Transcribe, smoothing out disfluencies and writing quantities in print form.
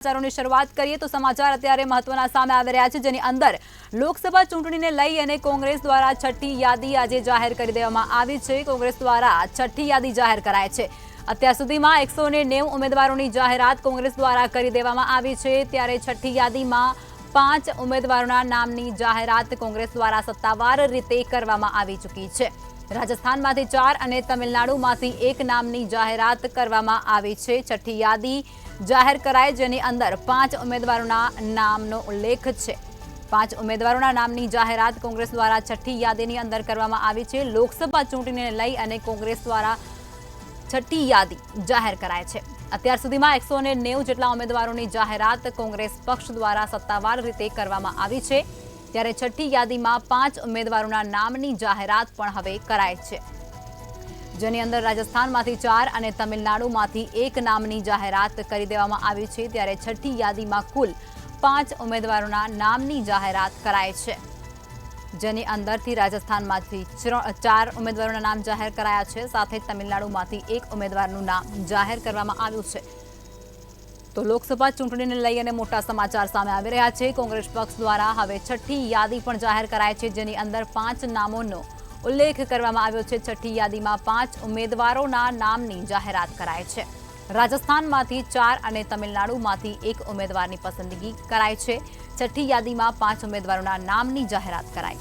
સમાચારોની શરૂઆત કરીએ તો સમાચાર અત્યારે મહત્વના સામે આવી રહ્યા છે, જેની અંદર લોકસભા ચૂંટણીને લઈ અને કોંગ્રેસ દ્વારા છઠ્ઠી યાદી આજે જાહેર કરી દેવામાં આવી છે। કોંગ્રેસ દ્વારા છઠ્ઠી યાદી જાહેર કરાઈ છે। અત્યાર સુધીમાં 190 ઉમેદવારોની જાહેરાત કોંગ્રેસ દ્વારા કરી દેવામાં આવી છે, ત્યારે છઠ્ઠી યાદીમાં 5 ઉમેદવારોના નામની જાહેરાત કોંગ્રેસ દ્વારા સત્તાવાર રીતે કરવામાં આવી ચૂકી છે। રાજસ્થાનમાંથી 4 અને તમિલનાડુમાંથી 1 નામની જાહેરાત કરવામાં આવી છે। છઠ્ઠી યાદી જાહેર કરાય, જેની અંદર 5 ઉમેદવારોના નામનો ઉલ્લેખ છે। 5 ઉમેદવારોના નામની જાહેરાત કોંગ્રેસ દ્વારા છઠ્ઠી યાદીની અંદર કરવામાં આવી છે। લોકસભા ચૂંટણીને લઈ અને કોંગ્રેસ દ્વારા છઠ્ઠી યાદી જાહેર કરાય છે। અત્યાર સુધીમાં 190 જેટલા ઉમેદવારોની જાહેરાત કોંગ્રેસ પક્ષ દ્વારા સત્તાવાર રીતે કરવામાં આવી છે, ત્યારે છઠ્ઠી યાદીમાં 5 ઉમેદવારોના નામની જાહેરાત પણ હવે કરાય છે, જેની અંદર રાજસ્થાનમાંથી 4 અને તમિલનાડુમાંથી 1 નામની જાહેરાત કરી દેવામાં આવી છે। ત્યારે છઠ્ઠી યાદીમાં કુલ 5 ઉમેદવારોના નામની જાહેરાત કરાય છે, જેની અંદરથી રાજસ્થાનમાંથી 4 ઉમેદવારોના નામ જાહેર કરાયા છે, સાથે તમિલનાડુમાંથી 1 ઉમેદવારનું નામ જાહેર કરવામાં આવ્યું છે। તો લોકસભા ચૂંટણીને લઈ અને મોટા સમાચાર સામે આવી રહ્યા છે। કોંગ્રેસ પક્ષ દ્વારા હવે છઠ્ઠી યાદી પણ જાહેર કરાય છે, જેની અંદર 5 નામોનો ઉલ્લેખ કરવામાં આવ્યો છે। છઠ્ઠી યાદીમાં 5 ઉમેદવારોના નામની જાહેરાત કરાય છે। રાજસ્થાનમાંથી 4 અને તમિલનાડુમાંથી 1 ઉમેદવારની પસંદગી કરાય છે। છઠ્ઠી યાદીમાં 5 ઉમેદવારોના નામની જાહેરાત કરાઈ।